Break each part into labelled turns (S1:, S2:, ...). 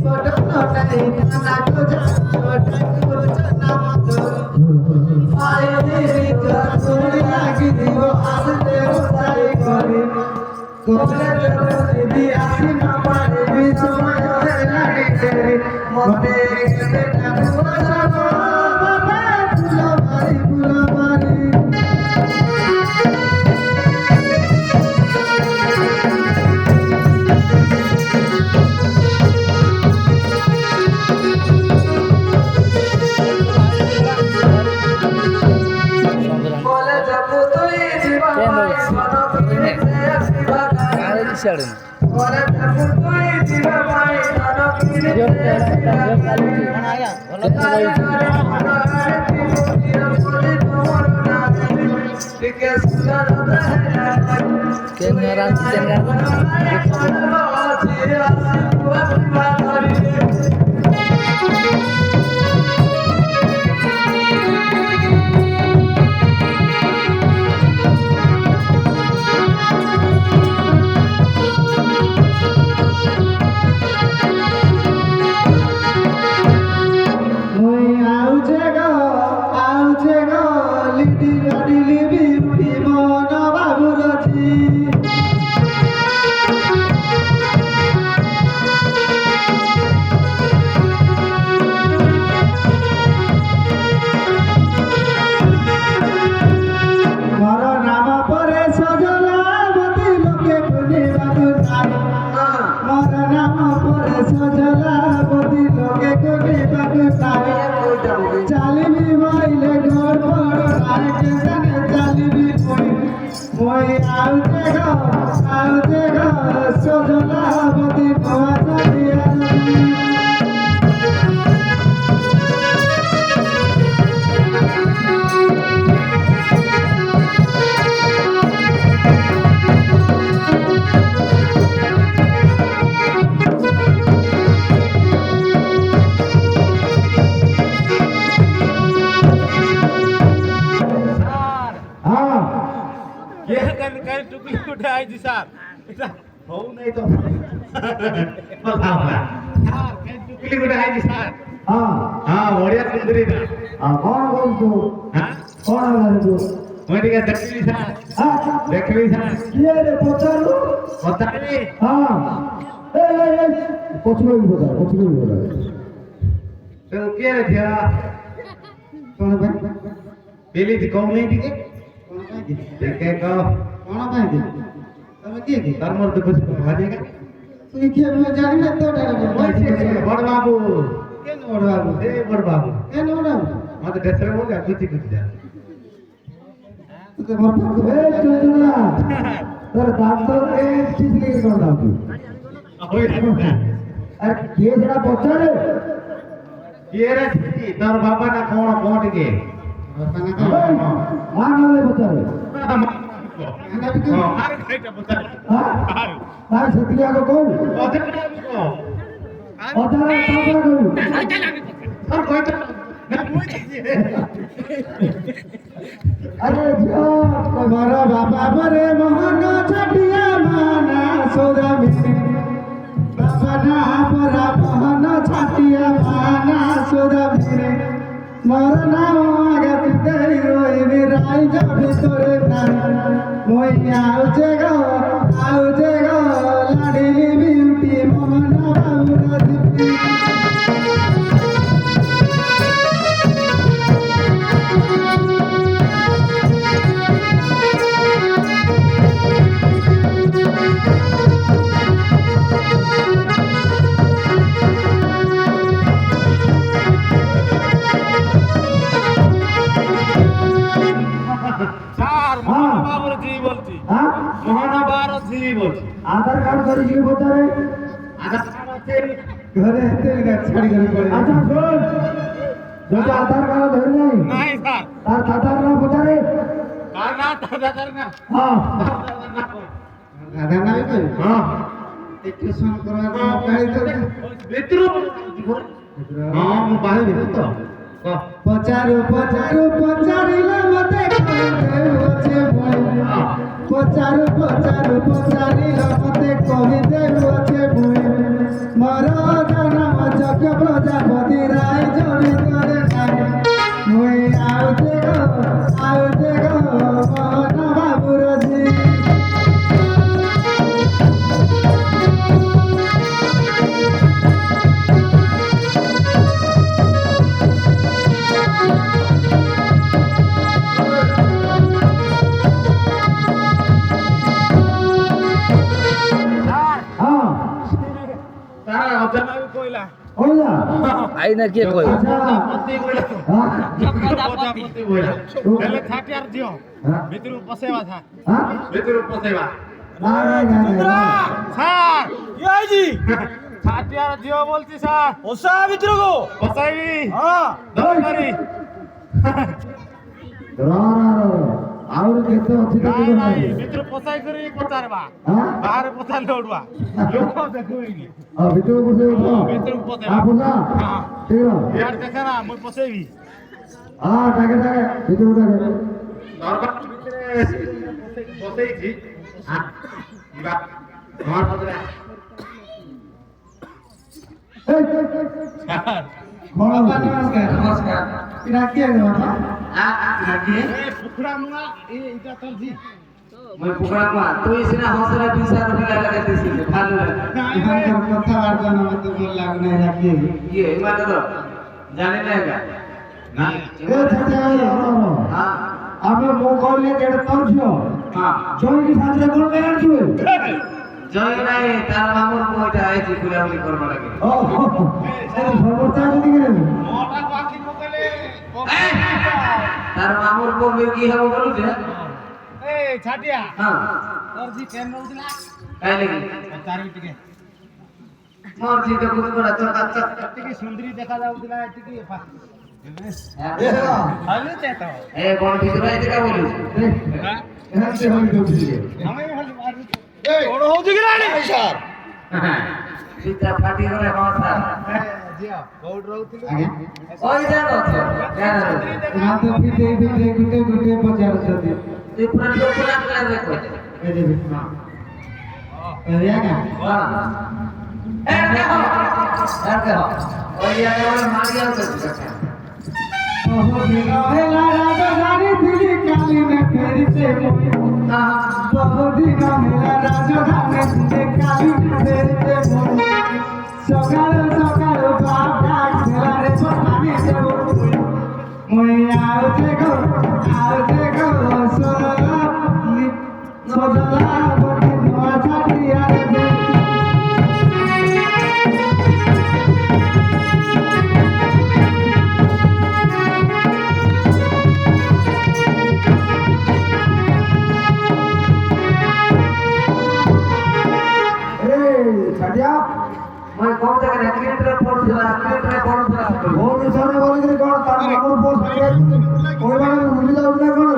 S1: পটল নাই ধানা গোজা ঠাকুর জানা মতো আইনি চুরি লাগি দিব আসতে উঠাই করে কোলে যদি আসি না পারবি সময় লাগে মনে গেলে ঠাকুর জানো বাবা ফুল বাড়ি
S2: ছাড়েন ক্যামেরা চালিবি মাইলে ঘর পড় আইকে জানে চালিবি মই আউতে গো সজলা বদি নোয়া চালিয়া
S3: टुकली उठे आई जी साहब हो नहीं तो टुकली उठे आई जी साहब
S1: हाँ
S3: हाँ बढ़िया सुंदरी ना
S1: कौन बोल तू
S3: हाँ
S1: कौन है तू
S3: मैं ठीक है देखली साहब
S1: हाँ
S3: देखली साहब
S1: ये रे पचारू
S3: पता नहीं
S1: हाँ ए कुछ नहीं बोला
S3: तो क्या रे क्या
S1: कौन है
S3: पहले थी कौन नहीं ठीक है देखे को
S1: कौन है તમે કે કે
S3: तरमर तो कुछ भाजेगा
S1: તું કે મે જાણી ને તો
S3: बड़ बाबू
S1: કેન ઓડવાબુ
S3: ए बड़ बाबू
S1: કેન ઓડવાબુ
S3: हाँ तो डसरे हो गया कुछ जा
S1: તું મોર એ ચુચુડા তোর দাঁত এ কিসলি কোন দাবি আর কে জড়া পচারে
S3: ये रे तार बाबा ना कौन पहुंच गए
S1: मान वाले पचारे
S3: अरे खाइटा बता
S1: हां तार सतिया को कौन
S3: अधर को
S1: अधर तापा को
S3: और कोई तो
S1: अरे जो तुम्हारा बाबा मरे मोहन छटिया माना सोदा मिली बाबा ना परा मोहन छटिया माना सोदा मिली मोर नाम आगे तेरी रोई राई जा ভিতরে নাই মই আউছে গো লাডিলি বিউটি মোহন বাবুরা দিবি आधार कार्ड करी बता रे
S3: आधार कार्ड আছে
S1: ঘরে তেল গাছ ছাড়ি ঘরে পড়ে আচ্ছা শোন যদি আধার কার্ড ধরে নাই
S3: নাই স্যার
S1: তার দাদার নাম বতা রে
S3: কার না দাদার না
S1: হ্যাঁ
S3: দাদার নাম কি হ্যাঁ
S1: একটু ফোন করার কাহিনী তো
S3: ভিতরু হ্যাঁ মু বাহির তো
S1: পচারু পচারিলা মতে আছে মই পচারু পচারিলা মতে কহি দেউ আছে মই মর জনম
S3: আমি কইলা
S1: কইলা
S2: আই না কে কই
S1: আচ্ছা
S3: পতি কইলা
S1: হ্যাঁ
S3: পতি কইলা তাহলে ছাটি আর দিও ভিতরে পসাইবা থা
S1: হ্যাঁ
S3: ভিতরে পসাইবা
S1: না না না
S3: স্যার কি আইজি ছাটি আর দিও বলছি স্যার পসা ভিতরে গো পসাইবি হ্যাঁ দরকারি
S1: और केते अछि
S3: নাই
S1: तो
S3: নাই ভিতরে পসাই করে পচারবা
S1: हां
S3: বাহারে পচারলে উঠবা লোক দেখুইনি
S1: आ ভিতরে বসে উঠো
S3: ভিতরে পসাইবা
S1: আপনা
S3: হ্যাঁ
S1: ঠিক আছে
S3: यार देखा ना মই পসাইবি
S1: টাকে টাকে ভিতরে উঠে
S3: দরবার ভিতরে বসেইছি হ্যাঁ ইবা তোমার পদরে
S1: এই
S3: স্যার
S1: বড় নমস্কার নমস্কার ইরা কি আছে বাবা ইরা কি
S3: এই পুখড়া মুনা এইটা তোর জি
S2: মই পুকড়া পা তুই সিনা হসরা বিসার পিলা লাগাইছিস ভালো
S1: ইহানকার কথা বার্তা না মতে বল লাগনে ইরা কি
S2: ইয়ে ইমান তো জানি না এটা
S3: না
S1: এ ছাতে
S2: হ্যাঁ
S1: আমি মোগলে কেড়ে তরছিও
S2: হ্যাঁ
S1: জয় কি সাথে কোন বের আছিও
S2: জয় নাই তার মামুর কইটা আইছি কুলাউলি করবা লাগে
S1: ও এই সর্বতা যদি গেলে
S3: মোটা পাখি মোগলে
S2: তার মামুর কবে কি হবে বলু যে
S3: এই ছাটিয়া
S2: হ্যাঁ
S3: তোর জি কেন রউছিলা
S2: কাই লাগি
S3: চারি টিকে
S2: মোর জি তো কুছ বড় চকা চক
S3: টিকে সুন্দরী দেখা যাউছিলা টিকে
S1: এ
S3: হালে চেতো
S2: এ কোন ভিতরে আইতে কা বলিস
S3: হ্যাঁ
S1: এখান থেকে হই দউছি
S3: আমি হালে মারি এই বড় হউছি কি রানি স্যার
S2: পিতা ফাটি করে মাথা
S3: জিয়া কোড রউছিলা
S1: আগে
S2: ওই জানো তো জানো
S1: ইহান তো পিতে পিতে গুটে গুটে বজার ছদি
S2: তুই পুরা লোকলা করে দেখো
S1: এই যে বিষ্ণু এই আগা
S2: হ্যাঁ এ দেখো দেখো ওই আগে ওই মারিয়া তো
S1: ওহো দিনো হেলা রাজা রানী দিলি কালি মে ফেরিতে মই বহু দিনো হেলা রাজা রানী দিলি কালি মে ফেরিতে মই সকাল সকাল বাপ ডাক খেলারে পানি দেব মই আউতে গো সোনা সোনা বটি নোয়া ছাড়িয়া দে ছাড়িয়া
S2: মই কোন জায়গায় ক্রিকেটে পড়ছিলাম
S1: ভোর বিছানে বলে দিলি কোন তার মামুর পোস্ট ছাড়িয়া ওই মানে ভুলে যাও না কোন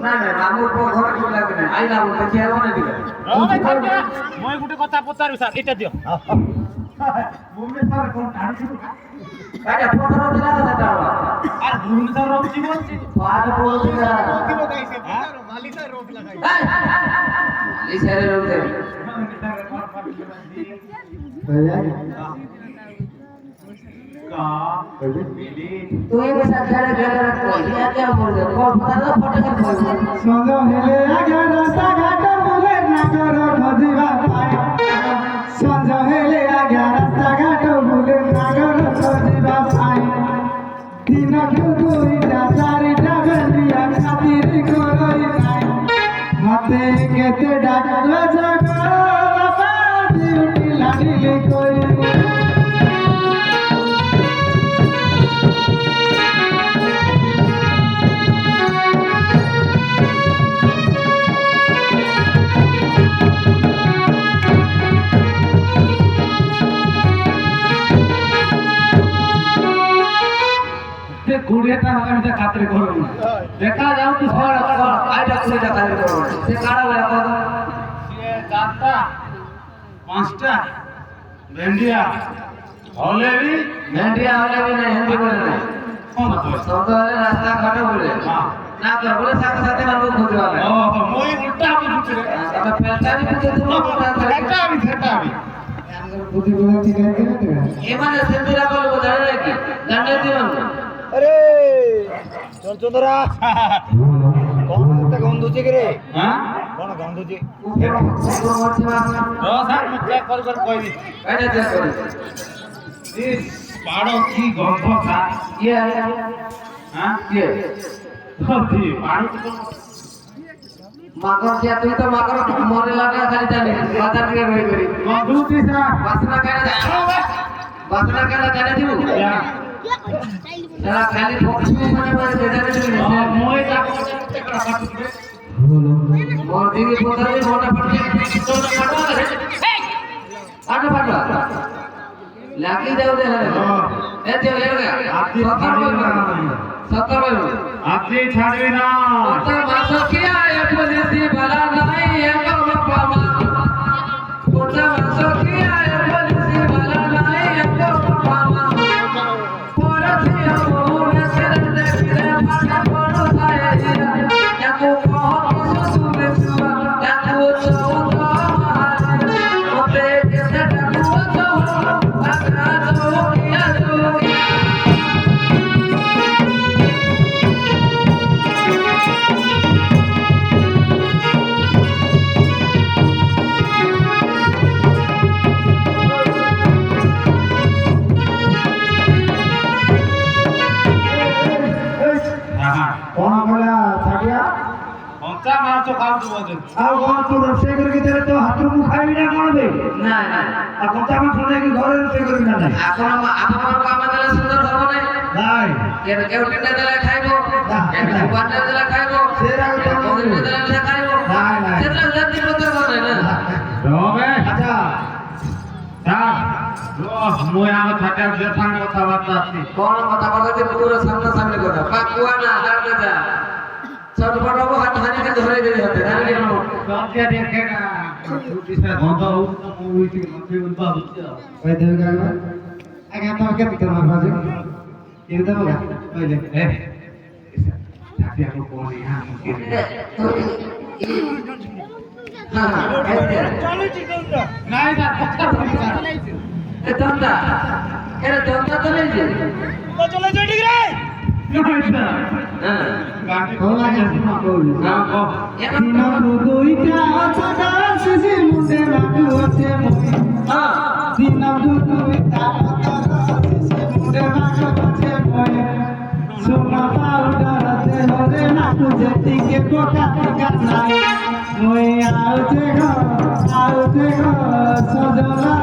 S2: না না মামুর পর ঘরে কোন লাগবে না আইলা বলতে কি আর মনে দিবে
S3: মই গুটে কথা পচারবি স্যার এটা দিও
S1: ভুবনেশ্বর কোন টাড়ি
S2: আরে পথর দিলা না সেটা
S3: আর ভুবনেশ্বর রউছি বলছি
S2: পাঁচ বলছিলা
S3: কিলো গাইছে মালিকা রোগ লাগাই
S2: লিসারে রোতে তুই বসা খেলে খেলে কই ইয়া কে বলবে কোন পথর ফটো করে বলবে
S1: সঙ্গ হেলে আগে রাস্তা ঘাট বলে নাগর খজিবা পায় সঙ্গ হেলে আগে রাস্তা ঘাট বলে নাগর খজিবা পায় তিন দুইটা চারিটা বেলিয়া খাতির করই নাই হাতে কেতে ডাকলে জগ বাবা ডিউটি লাগিলে কই কুড়িটা হবে আমি খাতির করব না দেখা যাও তো সর
S2: আইটা করে টাকা দিতে হবে সে কাড়া বলে কত
S3: সে চারটা পাঁচটা ভেন্ডিয়া হলেবি
S2: ভেন্ডিয়া হলে भी नहीं हिंदी बोले नहीं
S3: কোন তো
S2: সব হলে রাস্তা ঘাটে বলে না তো বলে সাথে সাথে মারবো খুঁজে হবে
S3: ও মই উল্টা বুঝছি রে
S2: তবে পেলটা भी খুঁজে তুমি
S3: একটা আমি সেটা আমি
S1: বুদ্ধি বলে ঠিক আছে না
S2: এমানে সিন্দিরা বলবো জানে নাকি জানে দিও
S3: আরে চঞ্চন্দরা কোন একটা গন্ধুচি রে হ্যাঁ কোন গন্ধুচি
S2: উপর মরছে মাছ
S3: ও স্যার মু চেক করে কইবি
S2: কানে চেক করে
S3: ইস পাড়ো কি গন্ধ স্যার
S2: ইয়ে
S3: হ্যাঁ
S2: ইয়ে
S3: সত্যি পাড়ো তো
S2: মাকড় দিয়া তুই তো মাকড় মরে লাগা খালি জানি মাথা দিয়ে রই করি
S1: গন্ধুতি স্যার
S2: বাসনা কেন বাসনা কালা জানে দিব তারা খালি পক্ষী মানে বলে বেজারে দিবি না
S3: মই তা করতে করা পাঠবে
S2: মোর দিদি পোতারে মোটা পড়ছে তো না পাঠবা আটা পাঠবা লাগি দাও দে হরে এ যে লে গয়া
S3: আপনি ছাড়বে না
S2: সত্তর ভাই
S3: আপনি ছাড়বে না
S2: ওটা মাসো কিয়া এ পুলিশি বালা নাই এক বাবা মা ওটা মাসো কিয়া এ পুলিশি বালা নাই এক বাবা মা পরথিয়া মোরে সেরে দেখলে মাথা বড় যায় ইয়াকো কহ কিছু সুবে সুবা ইয়াকো চৌদা ওতে কেসে ডাকু তো আকা চৌকিয়া চৌকিয়া
S1: କଣ କହିଲା ଛାଡ଼ିଆ
S3: ପଞ୍ଚା ମାଛ ଖାଉଛୁ ବୋଧେ
S1: ଆଉ କଣ ତୁ ରୋଷେଇ କରିକି ଦେଲେ ତୋ ହାତରୁ ମୁଁ ଖାଇବି ନା କଣ ବେ
S2: ନା ନା
S1: ଆଉ କଞ୍ଚା ମାଛ ନେଇକି ଘରେ ରୋଷେଇ କରିବି ନା ନାହିଁ
S2: ଆପଣଙ୍କୁ ଆମେ ଦେଲେ ସୁନ୍ଦର ହବ ନାହିଁ
S1: ନାଇଁ
S2: କେଉଁଟିଟା ଦେଲେ ଖାଇବ ଭଗବାନଟା ଦେଲେ ଖାଇବ
S1: ସେରା ଗୋଟେ
S2: ମନ୍ଦିର ଦେଲେ ଖାଇବ
S1: ନାଇଁ ନାଇଁ
S2: ସେଟା ଜାତି ପତ୍ର କରେ ନା
S3: ରବେ
S1: ଆଚ୍ଛା
S3: ମୁଁ ଆମ ଛାଟିଆ ଯେଥାଙ୍କ କଥାବାର୍ତ୍ତା ଅଛି
S2: କଣ କଥାବାର୍ତ୍ତା ଯେ ପୁରା ସାମ୍ନା ସାମ୍ନି କଥା ବା କୁଆ ନା ହାତ ଯା ଛୋଟ ବଡ ହାତ ହାନିকে ধরে দেবে হাতে জানি না
S3: ଛାଟିଆ ଦେଖେ ନା ଛୁଟି ସେ ଗନ୍ଧ ହଉଛି ତ ମୁଁ ଉଇଠି ମତେ ଉଲ୍ପା ହଉଛି ଆଉ
S1: କହିଦେବି କାରଣ ଆଜ୍ଞା ତମେ କେତେ କେତେ ମାଛ ଅଛି କିଣି ଦେବ ନା କହିଲେ
S3: ଏ ଛାଟିଆକୁ କଣ ଏହା ମୁଁ କିଣି
S2: হ্যাঁ
S3: ନାଇଁ ସାର୍ କଥା କହୁଛି ସାର୍
S2: এ দন্তা এরে দন্তা তো নেই যে
S3: ନାଇଁ ସାର୍
S2: হ্যাঁ
S3: ଗାଣ୍ଡି
S1: ହଉ ଆଜ୍ଞା ଶୁଣ କହୁଛି
S2: হ্যাঁ
S1: ଦିନକୁ ଦୁଇଟା ଛଟା ଶିଶି ମୁଣ୍ଡେ ମାଟୁ ଅଛେ ମୁଇ
S2: হ্যাঁ
S1: ଦିନକୁ ଦୁଇଟା ଶିଶି ମୁଣ୍ଡେ ମାଟୁ ଅଛେ ମୁଇ ସୁନ ପାଉଡର ଦେହରେ ମାଟୁ ଯେତିକି ଗୋଟା ଟିକା ନାହିଁ ମୁଇ ଆଉଛେ ଘ ସଜନା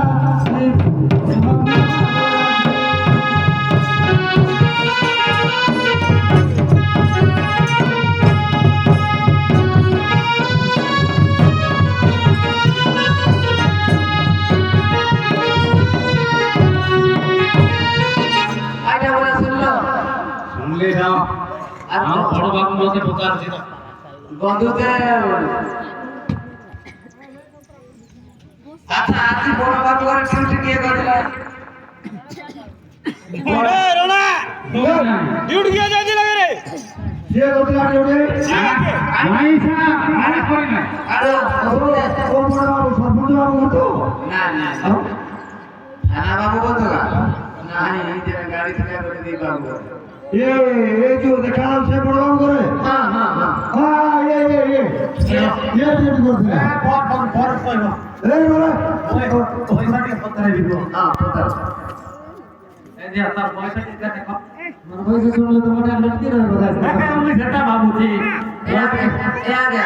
S2: আইটা বলে শুনলো
S3: শুনলে যাও
S2: আর
S3: আমার বড় বাবু মতে পচারছি তো
S2: বন্ধুতে আচ্ছা আজি বড় বাবু আর ডিউটি নিয়ে গেল
S3: ডিউটি গিয়ে যাচ্ছি লাগে রে
S1: ସିଏ କହୁଥିଲା ଯୋଉଠି
S3: ନାଇଁ ସାର୍ ଆରେ କই না
S2: আরে
S1: କୋଉ ବଡ ବାବୁ ସରପଞ୍ଚ ବାବୁ କୁହନ୍ତୁ
S2: না না
S1: ଆଉ
S2: থানা বাবু বলতো না এই যে গাড়ি থেকে করে দিই বাবু
S1: ଏ ଯୋଉ ଦେଖାଯାଉ ସେ ବଡ ବାବୁ ଘରେ
S2: হ্যাঁ হ্যাঁ হ্যাঁ
S1: ହଁ ଇଏ ଡ୍ୟୁଟି କରୁଥିଲେ
S3: ଫରକ କହିବ
S1: ଏ ବୋଲେ
S3: ପଇସା ଟିକେ ପତ୍ର দিব
S2: হ্যাঁ পতা
S3: ଏ ଯେ ତାର ପଇସା ଟିକେ ଦେଖ
S1: ମୋର ପଇସା ଶୁଣିଲେ ତ ମୋଟା ଲଟକି ରହିବ
S3: ଦେଖେ ମୁଁ ସେଟା ଭାବୁଛି
S2: এ আগে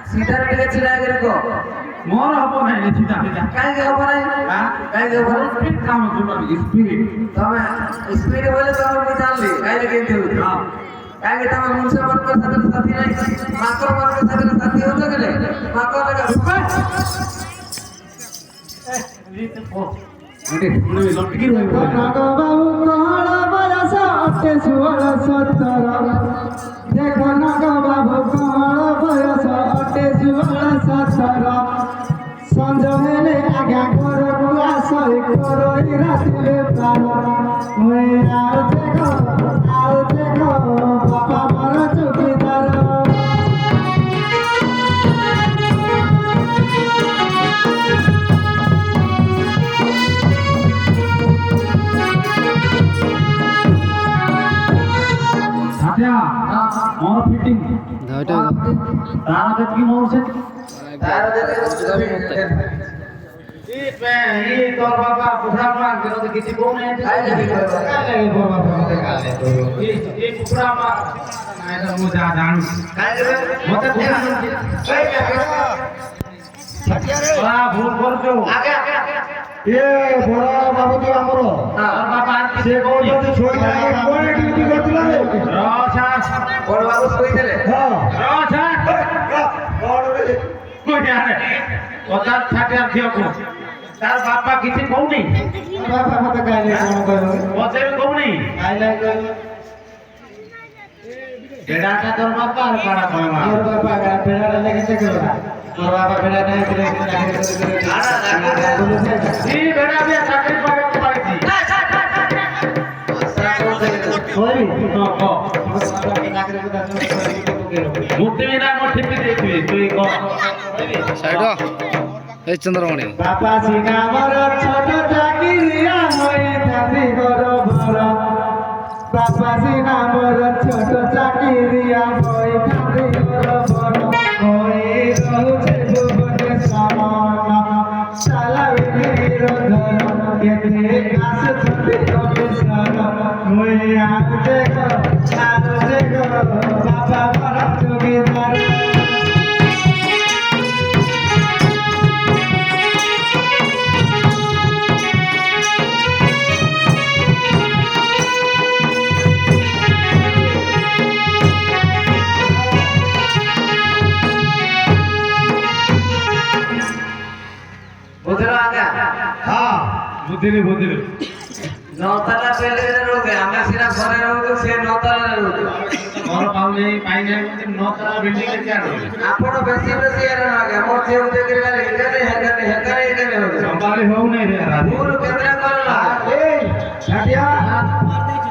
S2: সিটার থেকে ছিলা আগে রেখো
S3: ମୋର ହବ ନାହିଁ ସିଧା ସିଧା
S2: কাইকে হবো নাই কাইকে হবো না
S3: স্পিড কাম করব স্পিড
S2: তুমি স্পিড বলে তুমি আমি জানলি কাইকে কিনতে হবে
S3: হ্যাঁ
S2: কাইকে তুমি মুনসে মার্কের সাথে সাথী নাই মাকর মার্কের সাথে সাথী হতে গেলে মাকর লাগা
S3: লটকি ରହିବ
S1: নাগ বাবু কহଳ বয়স অটে 16-17 দেখ নাগ বাবু কহଳ বয়স অটে 16-17 সঞ্জ হেলে আজ্ঞা ঘরকু আস করই রাতিরে প্রাণ মুই আউছে গো বাবা মর চৌকিদার
S3: ছাটিয়া ମୋର ଫିଟିଂ ତାର ଯେତିକି ମୋର ସେ
S2: তার দেখে জমি
S3: ଇ ତୋର ବାପା କୁକୁଡ଼ା ମା କିଛି କହୁନାହିଁ
S2: কাইকে কি করবে
S3: ଏ କୁକୁଡ଼ା ମା ନାଇଁ ତ ମୁଁ ଯାହା ଜାଣୁଛି
S2: কাইকে
S3: ମତେ
S2: কাইকে
S3: ଭୁଲ କରୁଛୁ
S2: আগে
S1: ଇଏ ବଡ଼ ବାବୁ ଯୋଉ ଆମର ସେ କହୁଛନ୍ତି ଶୋଇଲା କୋଉଠି ଡ୍ୟୁଟି କରୁଥିଲା ରେ
S2: ବଡ଼ ବାବୁ ଶୋଇଥିଲେ
S1: ହଁ
S3: ତାର ବାପା କିଛି କହୁନି
S1: ବାପା ମତେ କାହିଁକି କଣ କହିବ
S3: ପଚାରି କହୁନି
S1: କାହିଁକି କହିବ
S3: ବେଡ଼ାଟା ତୋର ବାପା ଆଉ କାଣା କହିବା
S1: ମୋର ବାପା ବେড়াটা লেগেছে কেন ମୋର ବାପା ବେড়ା ନାହିଁ
S3: ଇ ବେଡ଼ା ବି ଚାକିରି କରିବାକୁ ପାଇଛି ମୁକ୍ତି ବି ନା ମୋ ଠିପି ଦେଇଥିବି ତୁଇ କହ
S4: ସାଇଡ এই চন্দ্রমণি
S1: বাপা সিনা আমার ছোট চাকিরিয়া হইতাছি ঘর ভর বাপা সিনা আমার ছোট চাকিরিয়া হইতাছি ঘর ভর হই রহুছে ভুবনে সমান চালাবে নিরধর কেতে কাশ ছুটি অফিসর হই আজে গো বাপা বড় চুগিদার
S2: বুঝলো আগা
S3: হ্যাঁ বুঝিলি বুঝিলি
S2: নতালা বিল্ডিংରେ ରହୁଛେ ଆମେ ସିନା ଘରେ ରହୁଛୁ ସେ ନତାଲାରେ ରହୁଛୁ
S3: ମୋର ପାଉନି ପାଇନାଇ ବୋଲି ନତଲା ବିଲ୍ଡିଂ ରେ କିଆ ରହିଲେ
S2: ଆପଣ ବେଶୀ ବେଶୀ ଏରେ ଆଜ୍ଞା ମୋ ଝିଅ ଦେଖିଲେ ଖାଲି ହେକାରେ ହଉଛି
S3: ସମ୍ଭାଳି ହଉନାଇ ରେ
S2: ଭୁଲ କେତେଟା କଲ
S1: এই ছাটিয়া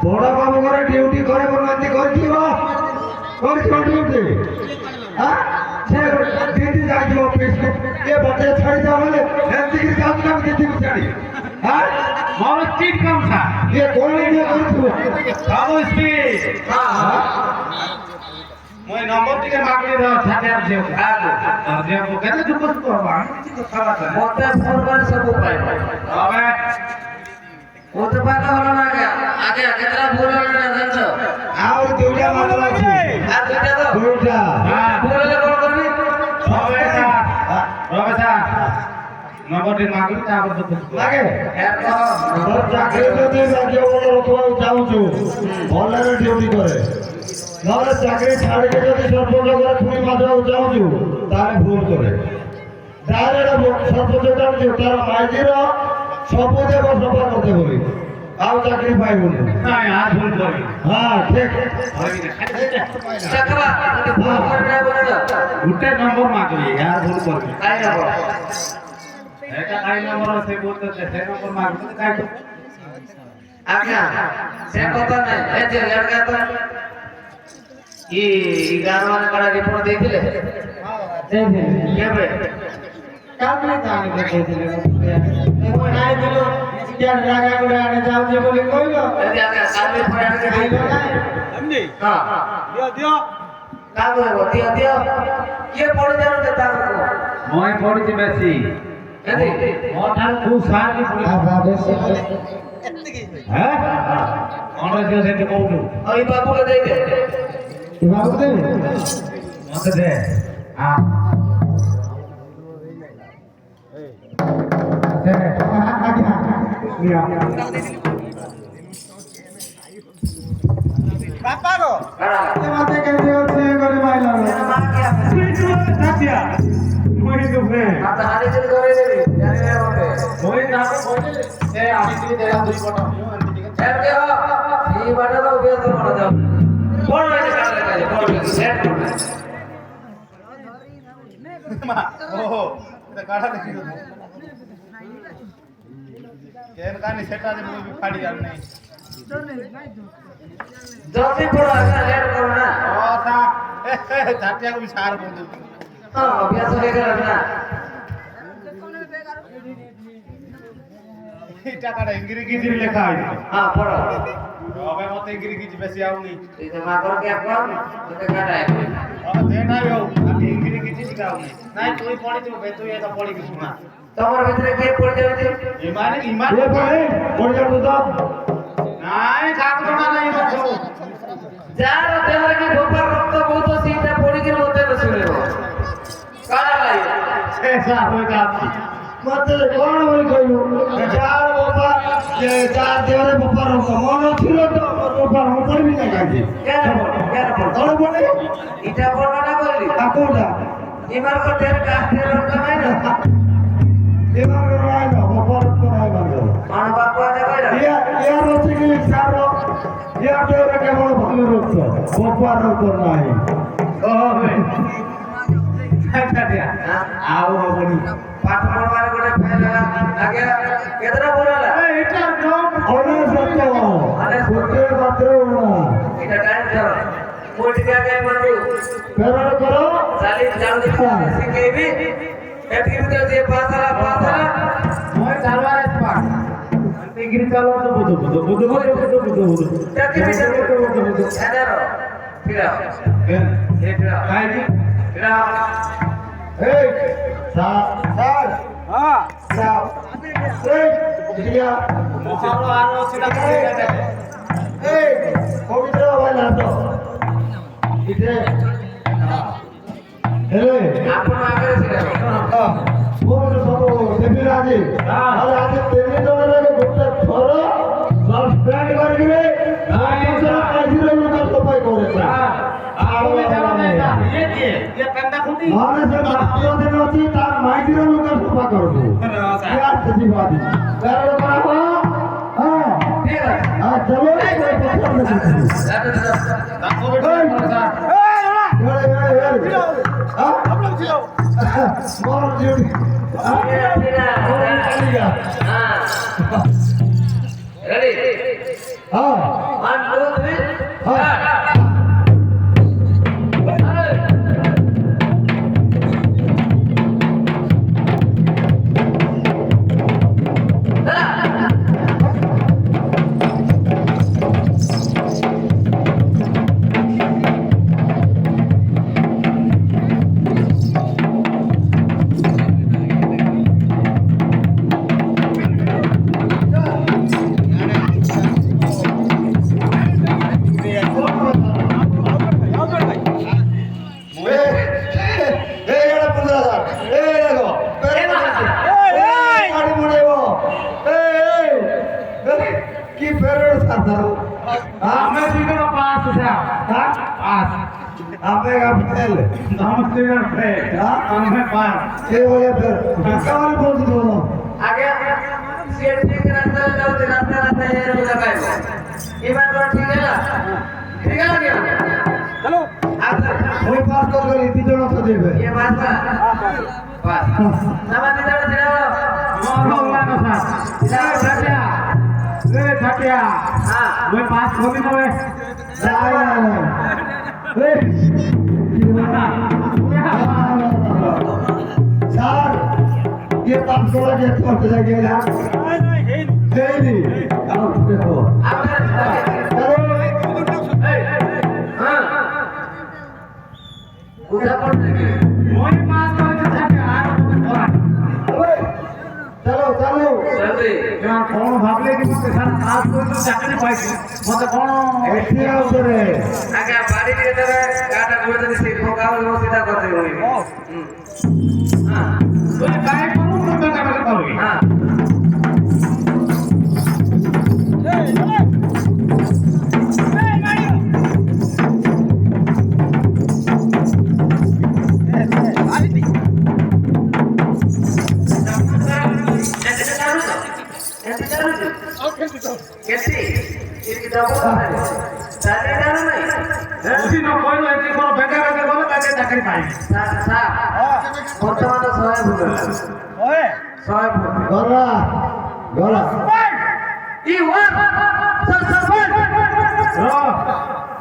S1: বড় বাবু করে ডিউটি করে বলতে করছিস ডিউটি হ্যাঁ সে দিদি যাইছি অফিস এ বটে ছাড়ি যাও বলে এমনি কি যাও না দিদি ছাড়ি হ্যাঁ
S3: ମୋର ଚିଟ୍ କମ୍ ସା
S1: এ কোন দিয়ে করছিস
S3: ସବୁ ସ୍ପିଡ୍ ମୁଁ ଏ ନମ୍ବର ଟିକେ ମାଗିଲି ର ଛାଡ଼ିଆ ଝିଅ ଝିଅକୁ କେତେ ଦୁଃଖ ସୁଖ ହବ ଆମେ କିଛି କଥାବାର୍ତ୍ତା ନାହିଁ
S2: ମତେ ଫୋନ କରି ସବୁ ପାଇବ
S3: હવે
S2: মতে পাকা হলো না আগে কেতটা ভুল হলো না জানছ
S1: আর দুইটা মাত্র আছে
S2: আর দুইটা তো
S1: দুইটা
S2: ভুল হলে কোন করবি
S3: હવે সা নম্বরটি মাগিলি তারপর দুঃখ সুখ
S1: লাগে
S2: এর কহ
S1: তোর চাকরি যদি রাজ্য বলে রকম চাউছু ভলরে ডিউটি করে নহলে চাকরি ছাড়িকে যদি সর্বোচ্চ করে তুমি মাঝাও চাউছু তাহলে ভুল করে ডাইরেক্ট সর্বোচ্চ চাউছু তার মাইজির সবু দেব সফা করতে বলি ଆଉ ଚାକିରି ପାଇବୁନି
S3: ନାଇଁ ଆ ଭୁଲ କରିବି
S1: ହଁ ଠିକ
S2: চাকবা যদি ভুল করে না বলে তো
S3: ଗୋଟେ ନମ୍ବର ମାଗିଲି ୟାର ଭୁଲ କରିବି
S2: তাই না বল
S3: ଏଟା କାଇ ନମ୍ବର ସେ ବୋଲତେ ସେ ନମ୍ବର ମାଗିଲି କାଇ
S2: আজ্ঞা সে কথা নাই এই যে লড়কা তো ই 11 মানে কড়া রিপোর্ট ଦେଇଥିଲେ কেবে
S1: କାଲି ଜାଣି ଦେଇଥିଲେ ମୁଁ ନାଇଁ ଦିଲୁ କିଆଁ ଜାଗା ଗୁଡା ଆଣି ଯାଉଛି ବୋଲି କହିଲ
S2: এই আজ্ঞা কাবে পড়া কে
S1: ଖାଇଲ
S2: ଦେଇଥିଲେ
S1: ନାହିଁ
S3: ଏମିତି
S2: হ্যাঁ
S3: ଦିଅ ଦିଅ
S2: কাবে দিও দিও କିଏ ପଡି ଯାଉଛେ ତାକୁ
S3: মই ପଢିଛି ବେଶୀ
S2: ଏଦି
S3: ମୋ ଠାରୁ ଖୁବ ସାହାଯ୍ୟ ପଡିବ ହେ କଣ ଝିଅ ସେଠି କୋଉଠୁ
S2: ଆଉ এই বাবুকে দেই দে
S1: ବାବୁ ଦେବେ
S3: ମତେ ଦେ ହଁ
S1: ବାପାର
S2: କାଣା
S1: ମତେ କେମିତି ଅଛି କରି ମାଇଲା
S2: ମା କି ଆମେ
S3: ସାଥିଆ মই ଦୁଃଖେ
S2: মাথা হাড়ি দিল করে দেবি জানি না বলবে
S3: মই ତାକୁ କହିଲି ସେ ଆସିକି ଦେଲା ଦୁଇ ପଟ ଏମିତି ଟିକେ
S2: সেট কে হ এই বাটা তো বেশ তো বড় দাও বড় হয়ে কাটলে কাজে বড় হয়ে সেট করবে
S3: ଓହୋ ସେ କାଢା ଦେଖି ଦଉ କେନ କାନି ସେଟା ଯେ ମୁଁ ବି ଫାଡ଼ି ଯାଉ ନାହିଁ
S2: জলদি পড়ো আচ্ছা লেট করো না
S3: ଓ ତା ଛାଟିଆକୁ ବି ସାର ବୋଲ ଦଉଛି
S2: হ্যাঁ অভ্যাস হয়ে গেল না
S3: ଏଇଟା କାଢା ଇଂରି କିଛି ଲେଖା ହେଇଛି
S2: হ্যাঁ পড়ো
S3: હવે ମତେ ଇଂରି କିଛି ବେଶୀ ଆଉନି
S2: এই যে মা করকে আপন তোকে কাটায়
S3: ସେଟା ବି ହଉ ଖାଲି ଇଂରି କିଛି ଶିଖା ହଉନି ନାଇଁ ତୁଇ ପଢିଥିବୁ ବେ ତୁଇ ଏଟା ପଢିକି ଶୁଣା
S2: তোমার ভিতরে কে পড়ে যাবে
S3: ଇମାନେ ଇମାନେ
S1: ଏ ପଡେ ପଡି ଯାଉଛୁ ତ
S3: ନାଇଁ କାହାକୁ ଜଣା ନାହିଁ ସବୁ
S2: যার দেহরে কি গোপাল রক্ত বহুত সেইটা পড়ে গেলে মতে শুনিব কারা লাই
S3: ସେ ସାର ଏକା ଅଛି
S1: মতে কোন বলি কইলু যার বাবা যে যার দেওরে বাবার মন ছিল তো বাবার মন করবি না কাজে
S2: কেন
S1: তোর বলে
S2: এটা বর্ণনা করলি
S1: কোনটা
S2: এবার কোটের কাঠের রকমাই না
S1: এবার রায় না বাবার তো রায় বাঁধো
S2: মান বাপ আছে কইরা
S1: ইয়া হচ্ছে কি সার ইয়া দেওরে কেবল ভালো রোগ বাবার রোগ নাই আও বলি
S2: পাঠ পড়বার করে ফেলা আগে কেদরা বলালা
S1: এটা নাম অনেক সত্য সত্যের মাত্র না
S2: এটা টাইম ধরো কোটি আগে বলবো
S1: বেরোর করো
S2: চালিশ জাল শিখেবি এটির ভিতরে যে পাতালা
S1: মই চালবার পাট ডিগ্রি চালো তো বুঝো
S2: দেখি এদারো ফিরা এটা
S1: কাইদি
S2: ফিরা
S1: এই স্যার
S3: হ্যাঁ
S1: স্যার এই দিয়া
S3: আরো সেটা
S1: এই পবিত্র বালা তো ইতে হেলে
S2: আপন আগে ছিল
S1: পবিত্র সব দেবিরাজি আর আজ তেমনি জনের গোটা থর সাসপেন্ড করে দিবে আর কাজিরে লোক সবাই করে আর মানে যে মাস্টারদের নতি তার মাইদির লোক সফা করব ইয়ার প্রতিবাদী বেরো করাবো হ্যাঁ
S2: ঠিক আছে
S1: আর চলো পছন্দ করছি
S2: রেডি 1 2 3 স্টার্ট
S1: কি ফেরত সাধারণ
S3: আমি দিকে পাস পাস
S1: আপে ফেল
S3: নমস্তে আমি পাস
S1: কে বলে ফের কেমন বলছি বলো
S2: আগে সেট ঠিক রাস্তা যাও রাস্তা এর লাগাই এবার তো ঠিক আছে ঠিক আছে কি
S3: চলো
S2: আচ্ছা
S1: ওই পাস করে তিনজন তো দেবে
S2: ये बात बस नमस्ते दादा जी
S3: আমার কথা ছাটিয়া ছাটিয়া
S2: हां
S3: ওই পাস কবি নবে
S1: যাই না এই স্যার ये पास করে যে করতে লাগে না এই নি আও দেখো চলো
S2: हां उधर पड़ गए
S3: ওই পাস করেছে ছাটিয়া আর
S1: ওই চলো চলো
S2: जल्दी
S3: কোন ভাবলে কি মতে স্যার কাজ করতে চাকরি পাইছি মতে কোন
S1: এসে উপরে
S2: आगे बाड़ी के तरह काटा घुड़ दे से ठोका वो सीधा कर दे हुई हां
S3: ওই কাই কোন তো কাটা করবি
S2: हां कैसी इसकी दवा है सारे डाल नहीं
S3: ওসি ন কইলো এটি কোন বেকার বেকার বলে তাকে চাকরি পাই
S2: सा বর্তমানে সহায় ভুল
S3: ওয়ে
S2: সহায় ভুল
S1: গলা গলা
S2: ই ওয়ান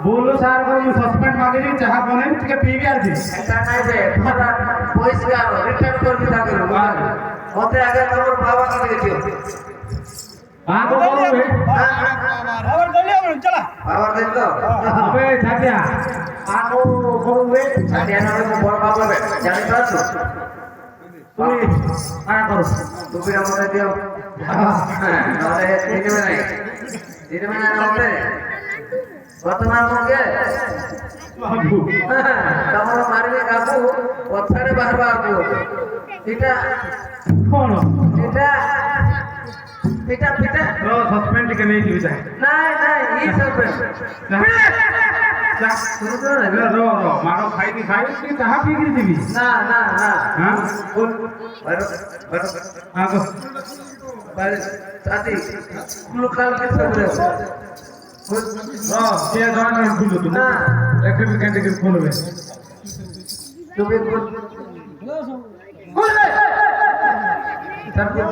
S3: बोलो सर को सस्पेंड मांगे चाह बने टिके पीवी आर दी
S2: এটা নাই যে তোমরা পরিষ্কার রিটার্ন করবি তাকে মতে আগে তোমার বাবা কাছে গেছিল
S3: हां को बोलो बे और बोलिए चला
S2: বাবার দিন তো
S3: अबे ছাটিয়া आको बोलो बे
S2: সাদিয়া নামে তো বড় বাবা হবে জানি পারছো
S3: তুমি আ করো
S2: তুমি আমাদের দিও হ্যাঁ তাহলে দিনে না নামতে বর্তমান মুখে
S3: বাবু
S2: ତମର ମାରିବେ କାକୁ ପଛରେ ବାହାରବା ଆକୁ এটা
S3: কোন
S2: এটা এটা এটা
S3: ও সসপেন্ড কে নেই দিবি তাই
S2: নাই নাই ই সবে
S3: রো মারো খাইনি কি চাহা পি কি দিবি
S2: না না না
S3: হ্যাঁ
S2: বল বড় বড়
S3: আগো
S2: বড় সাথী লোকাল কে সবে বল
S3: রো কে জানা খুলো তুমি
S2: না
S3: একটা বিকেন্ড কে খুলবে
S2: তুমি বল বল তারপর